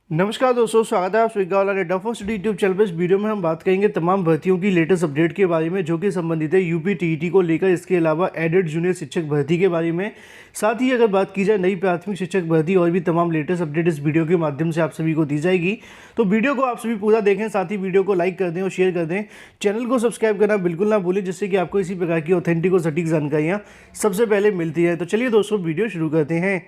नमस्कार दोस्तों, स्वागत है आप सभी का ऑनलाइन एडा फर्स्ट यूट्यूब चैनल पर। इस वीडियो में हम बात करेंगे तमाम भर्तियों की लेटेस्ट अपडेट के बारे में जो कि संबंधित है यूपी टीईटी को लेकर। इसके अलावा एडेड जूनियर शिक्षक भर्ती के बारे में, साथ ही अगर बात की जाए नई प्राथमिक शिक्षक भर्ती और भी तमाम लेटेस्ट अपडेट इस वीडियो के माध्यम से आप सभी को दी जाएगी। तो वीडियो को आप सभी पूरा देखें, साथ ही वीडियो को लाइक कर दें और शेयर कर दें। चैनल को सब्सक्राइब करना बिल्कुल ना भूलें, जिससे कि आपको इसी प्रकार की ऑथेंटिक और सटीक जानकारियाँ सबसे पहले मिलती है। तो चलिए दोस्तों, वीडियो शुरू करते हैं।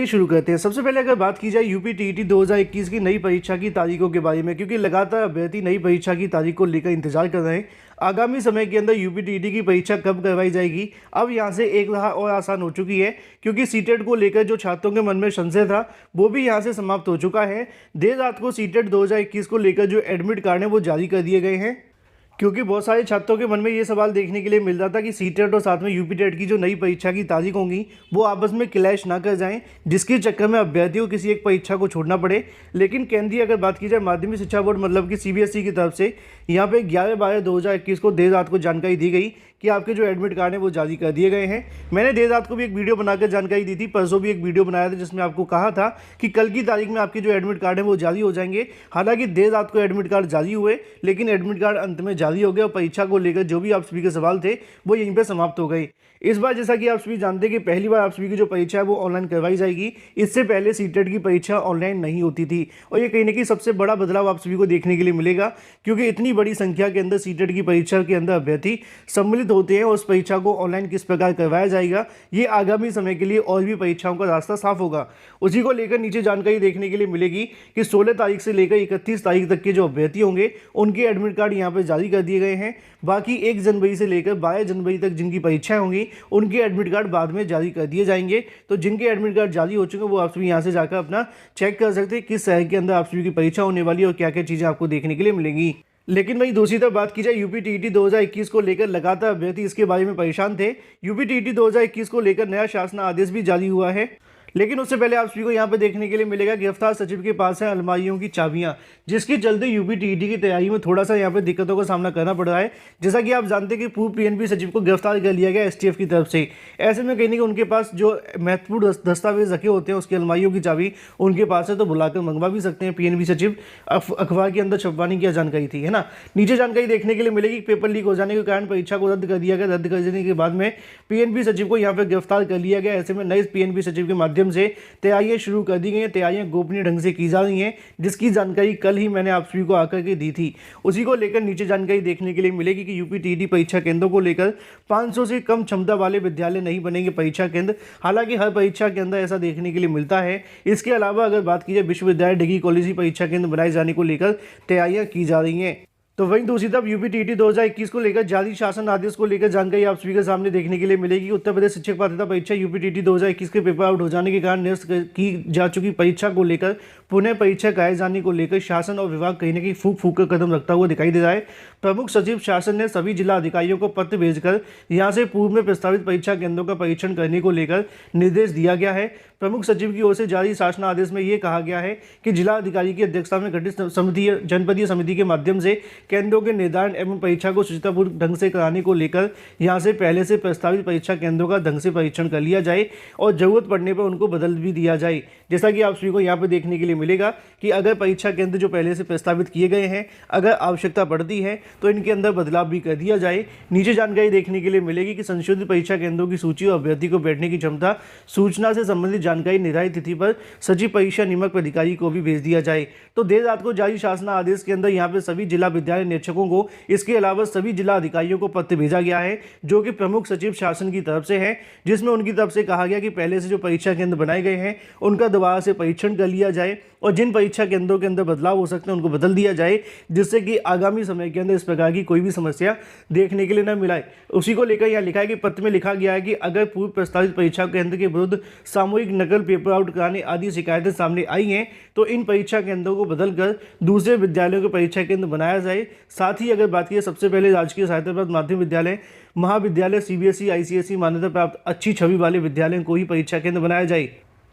शुरू करते हैं। सबसे पहले अगर बात की जाए यूपी टीईटी 2021 की नई परीक्षा की तारीखों के बारे में, क्योंकि लगातार अभ्यर्थी नई परीक्षा की तारीख को लेकर इंतजार कर रहे हैं। आगामी समय के अंदर यूपी टीईटी की परीक्षा कब करवाई जाएगी, अब यहाँ से एक राह और आसान हो चुकी है, क्योंकि सीटेट को लेकर जो छात्रों के मन में संशय था वो भी यहाँ से समाप्त हो चुका है। देर रात को सीटेट 2021 को लेकर जो एडमिट कार्ड है वो जारी कर दिए गए हैं, क्योंकि बहुत सारे छात्रों के मन में ये सवाल देखने के लिए मिल रहा था कि सीटेट और साथ में यूपी टेट की जो नई परीक्षा की तारीख होंगी वो आपस में क्लैश ना कर जाएं, जिसके चक्कर में अभ्यर्थियों को किसी एक परीक्षा को छोड़ना पड़े। लेकिन केंद्रीय अगर बात की जाए माध्यमिक शिक्षा बोर्ड मतलब कि सीबीएसई की तरफ से यहाँ पे 11/12/2021 को देर रात को जानकारी दी गई कि आपके जो एडमिट कार्ड है वो जारी कर दिए गए हैं। मैंने देर रात को भी एक वीडियो बनाकर जानकारी दी थी, परसों भी एक वीडियो बनाया था जिसमें आपको कहा था कि कल की तारीख में आपके जो एडमिट कार्ड है वो जारी हो जाएंगे। हालांकि देर रात को एडमिट कार्ड जारी हुए, लेकिन एडमिट कार्ड अंत में जारी हो गए और परीक्षा को लेकर जो भी आप सभी के सवाल थे वो यहीं पर समाप्त हो गए। इस बार जैसा कि आप सभी जानते हैं कि पहली बार आप सभी की जो परीक्षा है वो ऑनलाइन करवाई जाएगी। इससे पहले सीटेट की परीक्षा ऑनलाइन नहीं होती थी और ये कहीं ना कहीं सबसे बड़ा बदलाव आप सभी को देखने के लिए मिलेगा, क्योंकि इतनी बड़ी संख्या के अंदर सीटेट की परीक्षा के अंदर अभ्यर्थी सम्मिलित होते हैं और उस परीक्षा को ऑनलाइन किस प्रकार करवाया जाएगा ये आगामी समय के लिए और भी परीक्षाओं का रास्ता साफ होगा। उसी को लेकर नीचे जानकारी देखने के लिए मिलेगी कि 16 तारीख से लेकर 31 तारीख तक के जो अभ्यर्थी होंगे उनके एडमिट कार्ड यहाँ पर जारी कर दिए गए हैं। बाकी 1 जनवरी से लेकर 22 जनवरी तक जिनकी परीक्षाएं होंगी उनके एडमिट कार्ड बाद में जारी कर दिए जाएंगे। तो जिनके एडमिट कार्ड जारी हो चुके हैं वो आप सभी यहाँ से जाकर अपना चेक कर सकते हैं किस शहर के अंदर आप सभी की परीक्षा होने वाली है और क्या क्या चीज़ें आपको देखने के लिए मिलेंगी। लेकिन वहीं दूसरी तरफ बात की जाए यूपी टीईटी 2021 को लेकर लगातार अभ्यर्थी इसके बारे में परेशान थे। यूपी टीईटी 2021 को लेकर नया शासन आदेश भी जारी हुआ है, लेकिन उससे पहले आप सभी को यहाँ पे देखने के लिए मिलेगा गिरफ्तार सचिव के पास है अलमारियों की चाबियां, जिसके चलते यूपी टीईटी की तैयारी में थोड़ा सा यहाँ पे दिक्कतों का सामना करना पड़ रहा है। जैसा कि आप जानते हैं कि पूर्व पीएनबी सचिव को गिरफ्तार कर लिया गया एसटीएफ की तरफ से। ऐसे में कहीं ना कहीं उनके पास जो महत्वपूर्ण दस्तावेज रखे होते हैं उसकी अलमारियों की चाबी उनके पास है, तो बुलाकर मंगवा भी सकते हैं पीएनबी सचिव। अखबार के अंदर छपवाने की जानकारी थी, है ना। नीचे जानकारी देखने के लिए मिलेगी पेपर लीक हो जाने के कारण परीक्षा को रद्द कर दिया गया। रद्द कर देने के बाद में पीएनबी सचिव को यहाँ पर गिरफ्तार कर लिया गया। ऐसे में नए पीएनबी सचिव के माध्यम से तैयारियां शुरू कर दी गई हैं। तैयारियां गोपनीय ढंग से की जा रही हैं, जिसकी जानकारी कल ही मैंने आप सभी को आकर के दी थी। उसी को लेकर नीचे जानकारी देखने के लिए मिलेगी कि यूपी टीईटी परीक्षा केंद्रों को लेकर 500 से कम क्षमता वाले विद्यालय नहीं बनेंगे परीक्षा केंद्र। हालांकि हर परीक्षा के अंदर ऐसा देखने के लिए मिलता है। इसके अलावा अगर बात की जाए विश्वविद्यालय डिग्री कॉलेज ही परीक्षा केंद्र बनाए जाने को लेकर तैयारियां की जा रही हैं। तो वहीं दूसरी तरफ यूपी टीईटी 2021 को लेकर जारी शासन आदेश को लेकर जानकारी आप सभी के सामने देखने के लिए मिलेगी। उत्तर प्रदेश शिक्षक पात्रता परीक्षा यूपी टीईटी 2021 के पेपर आउट हो जाने के कारण निरस्त की जा चुकी परीक्षा को लेकर पुनः परीक्षा कराए जाने को लेकर शासन और विभाग कहीं ना कहीं फूक कर कदम रखता हुआ दिखाई दे रहा है। प्रमुख सचिव शासन ने सभी जिला अधिकारियों को पत्र भेजकर यहाँ से पूर्व में प्रस्तावित परीक्षा केंद्रों का परीक्षण करने को लेकर निर्देश दिया गया है। प्रमुख सचिव की ओर से जारी शासन आदेश में ये कहा गया है कि जिला अधिकारी की अध्यक्षता में गठित जनपदीय समिति के माध्यम से केंद्रों के निर्धारण एवं परीक्षा को सुचितापूर्ण ढंग से कराने को लेकर यहाँ से पहले से प्रस्तावित परीक्षा केंद्रों का ढंग से परीक्षण कर लिया जाए और जरूरत पड़ने पर उनको बदल भी दिया जाए। जैसा कि आप सभी को यहाँ पर देखने के लिए मिलेगा कि अगर परीक्षा केंद्र जो पहले से प्रस्तावित किए गए हैं अगर आवश्यकता पड़ती है तो इनके अंदर बदलाव भी कर दिया जाए। नीचे जानकारी देखने के लिए मिलेगी कि संशोधित परीक्षा केंद्रों की सूची और अभ्यर्थी को बैठने की क्षमता सूचना से संबंधित जानकारी निर्धारित तिथि पर सचिव परीक्षा नियामक अधिकारी को भी भेज दिया जाए। तो देर रात को जारी शासन आदेश के अंदर यहाँ पे सभी जिला विद्यालय निरीक्षकों को, इसके अलावा सभी जिला अधिकारियों को पत्र भेजा गया है जो कि प्रमुख सचिव शासन की तरफ से है, जिसमें उनकी तरफ से कहा गया कि पहले से जो परीक्षा केंद्र बनाए गए हैं उनका दोबारा से परीक्षण कर लिया जाए और जिन परीक्षा केंद्रों के अंदर बदलाव हो सकते हैं उनको बदल दिया जाए, जिससे कि आगामी समय के अंदर इस प्रकार की कोई भी समस्या देखने के लिए न मिलाए। उसी को लेकर यहाँ लिखा है कि पत्र में लिखा गया है कि अगर पूर्व प्रस्तावित परीक्षा केंद्र के विरुद्ध सामूहिक नकल, पेपर आउट कराने आदि शिकायतें सामने आई हैं तो इन परीक्षा केंद्रों को बदलकर दूसरे विद्यालयों के परीक्षा केंद्र बनाया जाए। साथ ही अगर बात की सबसे पहले राजकीय सहायता प्राप्त माध्यमिक विद्यालय, महाविद्यालय, सीबीएसई, आईसीएसई मान्यता प्राप्त अच्छी छवि वाले विद्यालयों को ही परीक्षा केंद्र बनाया जाए।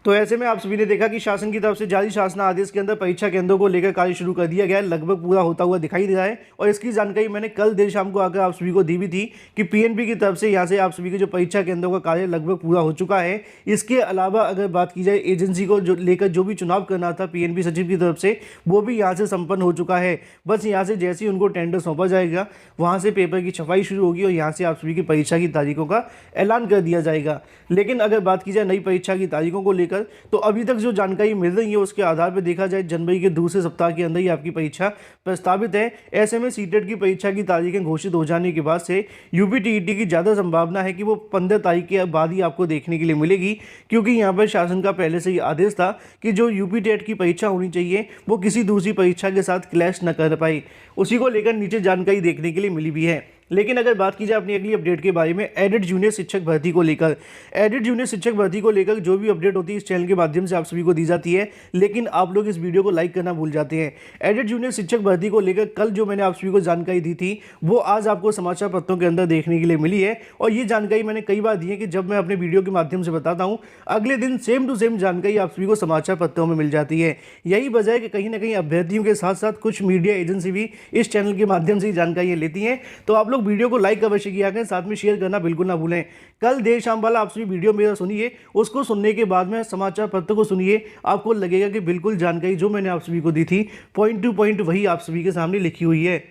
तो ऐसे में आप सभी ने देखा कि शासन की तरफ से जारी शासन आदेश के अंदर परीक्षा केंद्रों को लेकर कार्य शुरू कर दिया गया है, लगभग पूरा होता हुआ दिखाई दे रहा है। और इसकी जानकारी मैंने कल देर शाम को आकर आप सभी को दी भी थी कि पीएनबी की तरफ से यहाँ से आप सभी के जो परीक्षा केंद्रों का कार्य लगभग पूरा हो चुका है। इसके अलावा अगर बात की जाए एजेंसी को जो लेकर जो भी चुनाव करना था पीएनबी सचिव की तरफ से, वो भी यहाँ से संपन्न हो चुका है। बस यहाँ से जैसे ही उनको टेंडर सौंपा जाएगा वहाँ से पेपर की छपाई शुरू होगी और यहाँ से आप सभी की परीक्षा की तारीखों का ऐलान कर दिया जाएगा। लेकिन अगर बात की जाए नई परीक्षा की तारीखों को लेकर, तो अभी तक जो जानकारी मिल रही है उसके आधार पर देखा जाए जनवरी के दूसरे सप्ताह के अंदर ही आपकी परीक्षा प्रस्तावित है। ऐसे में सीटेट की परीक्षा की तारीखें घोषित हो जाने के बाद से यूपीटीईटी की ज़्यादा संभावना है कि वो 15 तारीख के बाद ही आपको देखने के लिए मिलेगी, क्योंकि यहाँ पर शासन का पहले से ही आदेश था कि जो यूपी टेट की परीक्षा होनी चाहिए वो किसी दूसरी परीक्षा के साथ क्लैश न कर पाए। उसी को लेकर नीचे जानकारी देखने के लिए मिली भी है। लेकिन अगर बात की जाए अपनी अगली अपडेट के बारे में, एडेड जूनियर शिक्षक भर्ती को लेकर, एडेड जूनियर शिक्षक भर्ती को लेकर जो भी अपडेट होती है इस चैनल के माध्यम से आप सभी को दी जाती है, लेकिन आप लोग इस वीडियो को लाइक करना भूल जाते हैं। एडेड जूनियर शिक्षक भर्ती को लेकर कल जो मैंने आप सभी को जानकारी दी थी वो आज आपको समाचार पत्रों के अंदर देखने के लिए मिली है। और ये जानकारी मैंने कई बार दी है कि जब मैं अपने वीडियो के माध्यम से बताता हूँ अगले दिन सेम टू सेम जानकारी आप सभी को समाचार पत्रों में मिल जाती है। यही वजह है कि कहीं ना कहीं अभ्यर्थियों के साथ साथ कुछ मीडिया एजेंसी भी इस चैनल के माध्यम से जानकारियाँ लेती हैं। तो आप लोग वीडियो को लाइक अवश्य किया करें, साथ में शेयर करना बिल्कुल ना भूलें। कल देर शाम वाला आप सभी वीडियो मेरा सुनिए, उसको सुनने के बाद में समाचार पत्र को सुनिए, आपको लगेगा कि बिल्कुल जानकारी जो मैंने आप सभी को दी थी पॉइंट टू पॉइंट वही आप सभी के सामने लिखी हुई है।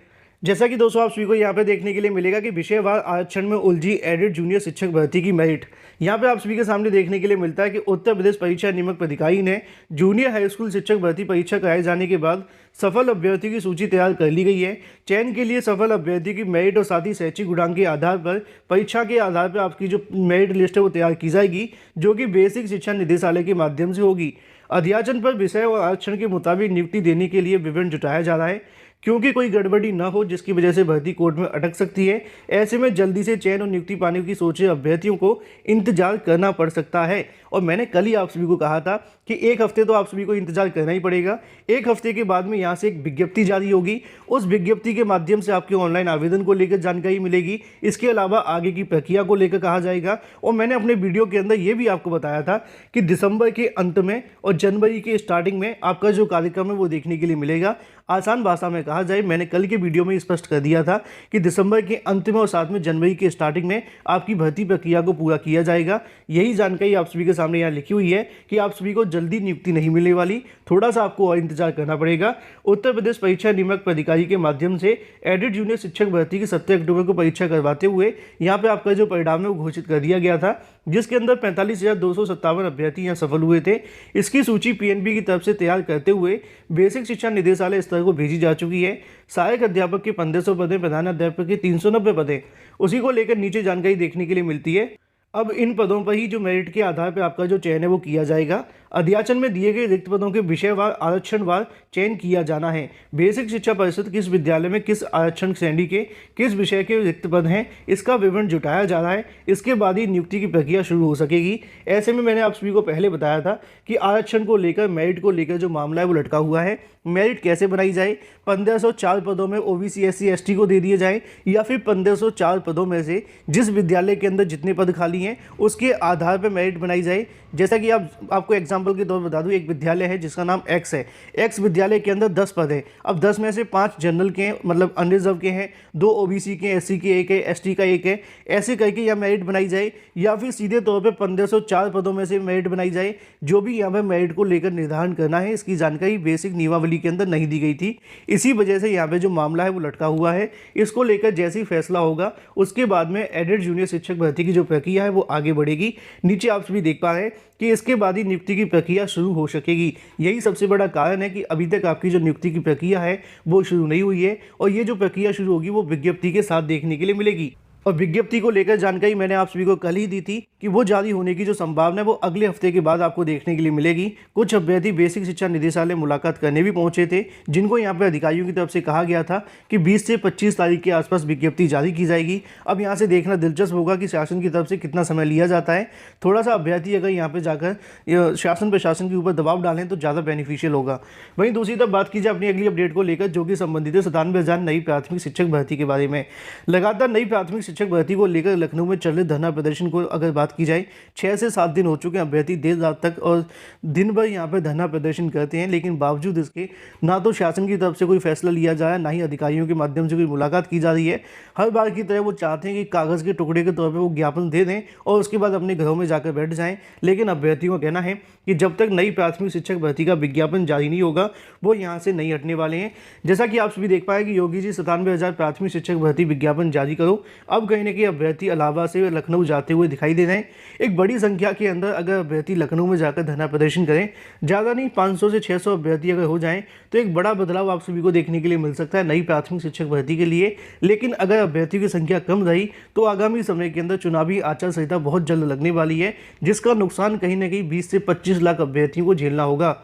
जैसा कि दोस्तों आप सभी को यहाँ पे देखने के लिए मिलेगा कि विषयवार आरक्षण में उलझी एडेड जूनियर शिक्षक भर्ती की मेरिट। यहाँ पे आप सभी के सामने देखने के लिए मिलता है कि उत्तर प्रदेश परीक्षा नियामक प्राधिकारी ने जूनियर हाई स्कूल शिक्षक भर्ती परीक्षा कराए जाने के बाद सफल अभ्यर्थी की सूची तैयार कर ली गई है। चयन के लिए सफल अभ्यर्थी की मेरिट और साथ ही शैक्षिक गुणांक के आधार पर परीक्षा के आधार पर आपकी जो मेरिट लिस्ट है वो तैयार की जाएगी, जो कि बेसिक शिक्षा निदेशालय के माध्यम से होगी। अध्याचन पर विषय और आरक्षण के मुताबिक नियुक्ति देने के लिए विवरण जुटाया जा रहा है, क्योंकि कोई गड़बड़ी न हो जिसकी वजह से भर्ती कोर्ट में अटक सकती है। ऐसे में जल्दी से चयन और नियुक्ति पाने की सोचे अभ्यर्थियों को इंतजार करना पड़ सकता है। और मैंने कल ही आप सभी को कहा था कि एक हफ्ते तो आप सभी को इंतजार करना ही पड़ेगा। एक हफ्ते के बाद में यहाँ से एक विज्ञप्ति जारी होगी, उस विज्ञप्ति के माध्यम से आपके ऑनलाइन आवेदन को लेकर जानकारी मिलेगी। इसके अलावा आगे की प्रक्रिया को लेकर कहा जाएगा। और मैंने अपने वीडियो के अंदर ये भी आपको बताया था कि दिसंबर के अंत में और जनवरी के स्टार्टिंग में आपका जो कार्यक्रम है वो देखने के लिए मिलेगा। आसान भाषा में कहा जाए, मैंने कल के वीडियो में स्पष्ट कर दिया था कि दिसंबर के अंत में और साथ में जनवरी के स्टार्टिंग में आपकी भर्ती प्रक्रिया को पूरा किया जाएगा। यही जानकारी आप सभी के सामने यहाँ लिखी हुई है कि आप सभी को जल्दी नियुक्ति नहीं मिलने वाली, थोड़ा सा आपको और इंतजार करना पड़ेगा। उत्तर प्रदेश परीक्षा नियामक प्राधिकारी के माध्यम से एडेड जूनियर शिक्षक भर्ती की 17 अक्टूबर को परीक्षा करवाते हुए यहाँ पे आपका जो परिणाम है वो घोषित कर दिया गया था, जिसके अंदर 45,257 अभ्यर्थी यहाँ सफल हुए थे। इसकी सूची पीएनबी की तरफ से तैयार करते हुए बेसिक शिक्षा निदेशालय स्तर को भेजी जा चुकी है। सहायक अध्यापक के 1500 पदें, प्रधान अध्यापक के 390 पदें, उसी को लेकर नीचे जानकारी देखने के लिए मिलती है। अब इन पदों पर ही जो मेरिट के आधार पर आपका जो चयन है वो किया जाएगा। अध्याचन में दिए गए रिक्त पदों के विषयवार आरक्षणवार चयन किया जाना है। बेसिक शिक्षा परिषद किस विद्यालय में किस आरक्षण श्रेणी के किस विषय के रिक्त पद हैं, इसका विवरण जुटाया जा रहा है। इसके बाद ही नियुक्ति की प्रक्रिया शुरू हो सकेगी। ऐसे में मैंने आप सभी को पहले बताया था कि आरक्षण को लेकर, मेरिट को लेकर जो मामला है वो लटका हुआ है। मेरिट कैसे बनाई जाए, 1504 पदों में ओबीसी एससी एसटी को दे दिए जाए, या फिर 1504 पदों में से जिस विद्यालय के अंदर जितने पद खाली हैं उसके आधार पर मेरिट बनाई जाए। जैसा कि आपको एग्जाम्पल के तौर पर बता दूं, एक विद्यालय है जिसका नाम एक्स है। एक्स विद्यालय के अंदर 10 पद है। अब 10 में से 5 जनरल के हैं, मतलब अनरिजर्व के हैं, 2 ओबीसी के, एससी के 1 है, एसटी का 1 है। ऐसे करके यह मेरिट बनाई जाए, या फिर सीधे तौर पे 1504 पदों में से मेरिट बनाई जाए। जो भी यहाँ पर मेरिट को लेकर निर्धारण करना है, इसकी जानकारी बेसिक नियमावली के अंदर नहीं दी गई थी। इसी वजह से यहाँ पे जो मामला है वो लटका हुआ है। इसको लेकर जैसे ही फैसला होगा उसके बाद में एडेड जूनियर शिक्षक भर्ती की जो प्रक्रिया है वो आगे बढ़ेगी। नीचे आप सभी देख पा रहे हैं कि इसके बाद ही नियुक्ति की प्रक्रिया शुरू हो सकेगी। यही सबसे बड़ा कारण है कि अभी तक आपकी जो नियुक्ति की प्रक्रिया है वो शुरू नहीं हुई है, और ये जो प्रक्रिया शुरू होगी वो विज्ञप्ति के साथ देखने के लिए मिलेगी। और विज्ञप्ति को लेकर जानकारी मैंने आप सभी को कल ही दी थी कि वो जारी होने की जो संभावना है वो अगले हफ्ते के बाद आपको देखने के लिए मिलेगी। कुछ अभ्यर्थी बेसिक शिक्षा निदेशालय मुलाकात करने भी पहुंचे थे, जिनको यहाँ पे अधिकारियों की तरफ से कहा गया था कि 20 से 25 तारीख के आसपास विज्ञप्ति जारी की जाएगी। अब यहाँ से देखना दिलचस्प होगा कि शासन की तरफ से कितना समय लिया जाता है। थोड़ा सा अभ्यर्थी अगर यहाँ पर जाकर शासन प्रशासन के ऊपर दबाव डालें तो ज़्यादा बेनिफिशियल होगा। वहीं दूसरी तरफ बात की जाए अपनी अगली अपडेट को लेकर, जो कि संबंधित है 97,000 नई प्राथमिक शिक्षक भर्ती के बारे में। लगातार नई प्राथमिक शिक्षक भर्ती को लेकर लखनऊ में चल रहे धरना प्रदर्शन को अगर बात की जाए, 6 से 7 दिन हो चुके हैं। अभ्यर्थी देर रात तक और दिन भर यहाँ पर धरना प्रदर्शन करते हैं, लेकिन बावजूद इसके ना तो शासन की तरफ से कोई फैसला लिया जा रहा है, ना ही अधिकारियों के माध्यम से कोई मुलाकात की जा रही है। हर बार की तरह वो चाहते हैं कि कागज़ के टुकड़े के तौर पर वो ज्ञापन दे दें और उसके बाद अपने घरों में जाकर बैठ जाएं। लेकिन अभ्यर्थियों का कहना है कि जब तक नई प्राथमिक शिक्षक भर्ती का विज्ञापन जारी नहीं होगा, वो यहाँ से नहीं हटने वाले हैं। जैसा कि आप सभी देख पाए कि योगी जी 97,000 प्राथमिक शिक्षक भर्ती विज्ञापन जारी करो। अब कहीं ना कहीं अभ्यर्थी इलाहाबाद से लखनऊ जाते हुए दिखाई दे रहे हैं। एक बड़ी संख्या के अंदर अगर अभ्यर्थी लखनऊ में जाकर धरना प्रदर्शन करें, ज़्यादा नहीं 500 से 600 अभ्यर्थी अगर हो जाएं, तो एक बड़ा बदलाव आप सभी को देखने के लिए मिल सकता है नई प्राथमिक शिक्षक भर्ती के लिए। लेकिन अगर अभ्यर्थियों की संख्या कम रही तो आगामी समय के अंदर चुनावी आचार संहिता बहुत जल्द लगने वाली है, जिसका नुकसान कहीं ना कहीं 20 से 25 लाख अभ्यर्थियों को झेलना होगा।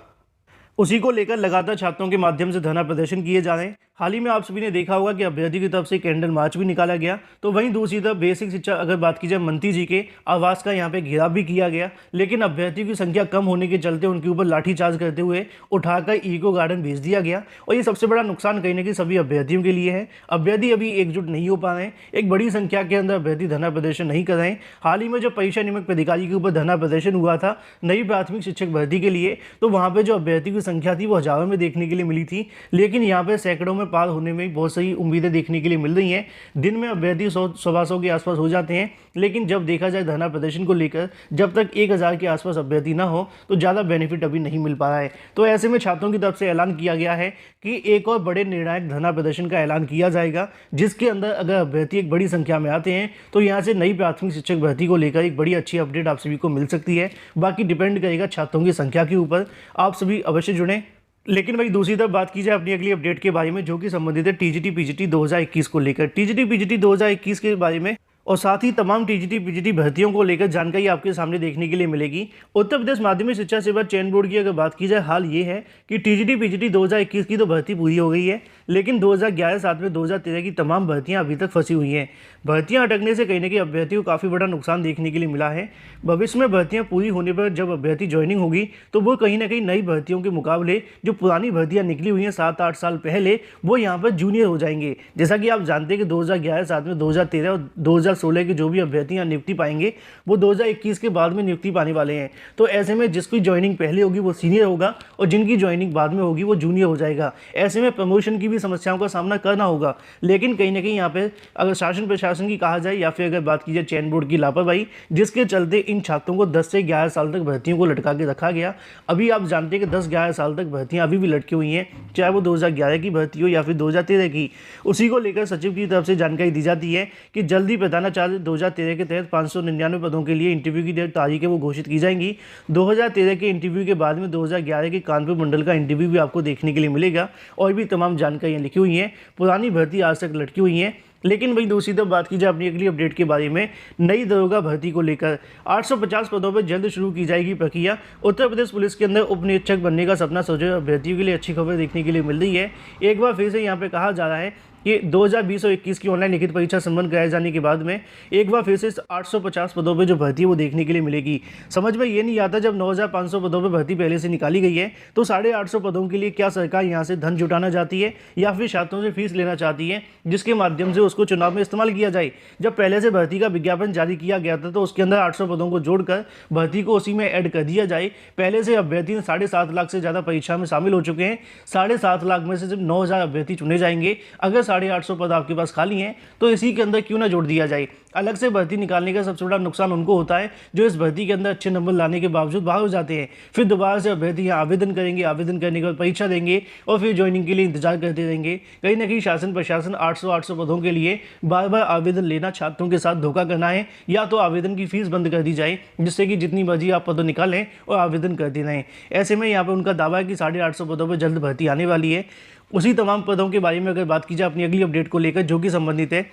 उसी को लेकर लगातार छात्रों के माध्यम से धरना प्रदर्शन किए जा रहे हैं। हाल ही में आप सभी ने देखा होगा कि अभ्यर्थी की तरफ से कैंडल मार्च भी निकाला गया। तो वहीं दूसरी तरफ बेसिक शिक्षा अगर बात की जाए, मंत्री जी के आवास का यहाँ पे घेराव भी किया गया, लेकिन अभ्यर्थियों की संख्या कम होने के चलते उनके ऊपर लाठीचार्ज करते हुए उठाकर इको गार्डन भेज दिया गया। और ये सबसे बड़ा नुकसान कहीं ना कहीं सभी अभ्यर्थियों के लिए है। अभ्यर्थी अभी एकजुट नहीं हो पा रहे हैं, एक बड़ी संख्या के अंदर अभ्यर्थी धरना प्रदर्शन नहीं कर रहे हैं। हाल ही में जो परीक्षा नियामक प्राधिकारी के ऊपर धरना प्रदर्शन हुआ था नई प्राथमिक शिक्षक भर्ती के लिए, तो वहाँ पर जो अभ्यर्थी की संख्या थी वो हजारों में देखने के लिए मिली थी, लेकिन यहाँ पर सैकड़ों में पार होने में बहुत सही उम्मीदें देखने के लिए मिल रही हैं। दिन में अभ्यर्थी 100-125 के आसपास हो जाते हैं, लेकिन जब देखा जाए धरना प्रदर्शन को लेकर, जब तक 1000 के आसपास अभ्यर्थी ना हो तो ज़्यादा बेनिफिट अभी नहीं मिल पा रहा है। तो ऐसे में छात्रों की तरफ से ऐलान किया गया है कि एक और बड़े निर्णायक धरना प्रदर्शन का ऐलान किया जाएगा, जिसके अंदर अगर अभ्यर्थी एक बड़ी संख्या में आते हैं तो यहाँ से नई प्राथमिक शिक्षक भर्ती को लेकर एक बड़ी अच्छी अपडेट आप सभी को मिल सकती है। बाकी डिपेंड करेगा छात्रों की संख्या के ऊपर। आप सभी अवश्य जुड़ें। लेकिन भाई दूसरी तरफ बात की जाए अपनी अगली अपडेट के बारे में, जो कि संबंधित है टीजीटी पीजीटी 2021 को लेकर। टीजीटी पीजीटी 2021 के बारे में और साथ ही तमाम टीजीटी पीजीटी भर्तियों को लेकर जानकारी आपके सामने देखने के लिए मिलेगी। उत्तर प्रदेश माध्यमिक शिक्षा सेवा चयन बोर्ड की अगर बात की जाए, हाल ये है कि टीजीटी पीजीटी 2021 की तो भर्ती पूरी हो गई है, लेकिन 2011 साथ में 2013 की तमाम भर्तियां अभी तक फंसी हुई हैं। भर्तियां अटकने से कहीं ना कहीं अभ्यर्थियों को काफ़ी बड़ा नुकसान देखने के लिए मिला है। भविष्य में भर्तियां पूरी होने पर जब अभ्यर्थी ज्वाइनिंग होगी तो वो कहीं ना कहीं नई भर्तियों के मुकाबले जो पुरानी भर्तियां निकली हुई हैं 7-8 साल पहले, वो यहाँ पर जूनियर हो जाएंगे। जैसा कि आप जानते हैं कि 2011 साथ में 2013 और 2016 के जो भी अभ्यर्थियां नियुक्ति पाएंगे वो 2021 के बाद में नियुक्ति पाने वाले हैं। तो ऐसे में जिसकी ज्वाइनिंग पहले होगी वो सीनियर होगा और जिनकी ज्वाइनिंग बाद में होगी वो जूनियर हो जाएगा। ऐसे में प्रमोशन की भी समस्याओं का सामना करना होगा। लेकिन कहीं ना कहीं यहाँ पे अगर शासन प्रशासन की कहा जाए या फिर अगर बात की जाए चयन बोर्ड की लापरवाही, जिसके चलते इन छात्रों को 10 से 11 साल तक भर्तियों को लटका के रखा गया। अभी आप जानते हैं कि 10-11 साल तक भर्तियां अभी भी लटकी हुई हैं, चाहे वो 2011 की भर्ती हो या फिर 2013 की। उसी को लेकर सचिव की तरफ से जानकारी दी जाती है कि जल्दी प्रधानाचार्य 2013 के तहत 599 पदों के लिए इंटरव्यू की तारीखें वो घोषित की जाएंगी। 2013 के इंटरव्यू के बाद में 2011 के कानपुर मंडल का इंटरव्यू भी आपको देखने के लिए मिलेगा। और भी तमाम जानकारियाँ लिखी हुई हैं। पुरानी भर्ती आज तक लटकी हुई हैं। लेकिन वही दूसरी तरफ बात की जाए अपनी अगली अपडेट के बारे में, नई दरोगा भर्ती को लेकर 850 पदों पर जल्द शुरू की जाएगी प्रक्रिया। उत्तर प्रदेश पुलिस के अंदर उप निरीक्षक बनने का सपना सोचे अभ्यर्थियों के लिए अच्छी खबर देखने के लिए मिल रही है। एक बार फिर से यहाँ पे कहा जा रहा है कि 2020 और 21 की ऑनलाइन लिखित परीक्षा संपन्न कराए जाने के बाद में एक बार फिर से 850 पदों पे जो भर्ती है वो देखने के लिए मिलेगी। समझ में ये नहीं आता, जब 9500 पदों पे भर्ती पहले से निकाली गई है तो 850 पदों के लिए क्या सरकार यहाँ से धन जुटाना चाहती है या फिर छात्रों से फीस लेना चाहती है, जिसके माध्यम से उसको चुनाव में इस्तेमाल किया जाए। जब पहले से भर्ती का विज्ञापन जारी किया गया था तो उसके अंदर 800 पदों को जोड़कर भर्ती को उसी में ऐड कर दिया जाए। पहले से अभ्यर्थी 7.5 लाख से ज़्यादा परीक्षा में शामिल हो चुके हैं। 7.5 लाख में से सिर्फ 9000 अभ्यर्थी चुने जाएंगे। अगर 850 पद आपके पास खाली हैं तो इसी के अंदर क्यों ना जोड़ दिया जाए। अलग से भर्ती निकालने का सबसे बड़ा नुकसान उनको होता है जो इस भर्ती के अंदर अच्छे नंबर लाने के बावजूद बाहर हो जाते हैं। फिर दोबारा से अभ्यर्थी यहाँ आवेदन करेंगे, आवेदन करने के बाद परीक्षा देंगे और फिर ज्वाइनिंग के लिए इंतजार करते रहेंगे। कहीं ना कहीं शासन प्रशासन 800 पदों के लिए बार बार आवेदन लेना छात्रों के साथ धोखा करना है। या तो आवेदन की फीस बंद कर दी जाए जिससे कि जितनी मर्जी आप पद निकालें और आवेदन करते रहें। ऐसे में यहाँ पर उनका दावा है कि 850 पदों पर जल्द भर्ती आने वाली है। उसी तमाम पदों के बारे में अगर बात की जाए अपनी अगली अपडेट को लेकर, जो कि संबंधित है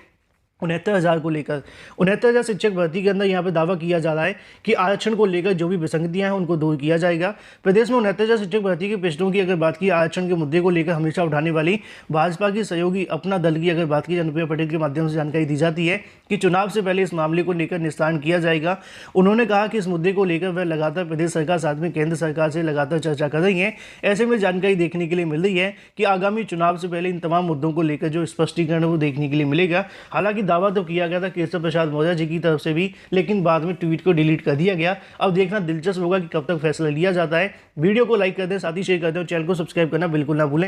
69,000 को लेकर। 69,000 शिक्षक भर्ती के अंदर यहाँ पे दावा किया जा रहा है कि आरक्षण को लेकर जो भी विसंगतियां हैं उनको दूर किया जाएगा। प्रदेश में 69,000 शिक्षक भर्ती के पिछड़ों की अगर बात की, आरक्षण के मुद्दे को लेकर हमेशा उठाने वाली भाजपा की सहयोगी अपना दल की अगर बात की, अनुप्रिया पटेल के माध्यम से जानकारी दी जाती है कि चुनाव से पहले इस मामले को लेकर निस्तारण किया जाएगा। उन्होंने कहा कि इस मुद्दे को लेकर वह लगातार प्रदेश सरकार साथ में केंद्र सरकार से लगातार चर्चा कर रही है। ऐसे में जानकारी देखने के लिए मिल रही है कि आगामी चुनाव से पहले इन तमाम मुद्दों को लेकर जो स्पष्टीकरण वो देखने के लिए मिलेगा। हालांकि दावा तो किया गया था केशव प्रसाद मौर्य जी की तरफ से भी, लेकिन बाद में ट्वीट को डिलीट कर दिया गया। अब देखना दिलचस्प होगा कि कब तक फैसला लिया जाता है। वीडियो को लाइक कर दें, साथ ही शेयर कर दें और चैनल को सब्सक्राइब करना बिल्कुल ना भूलें।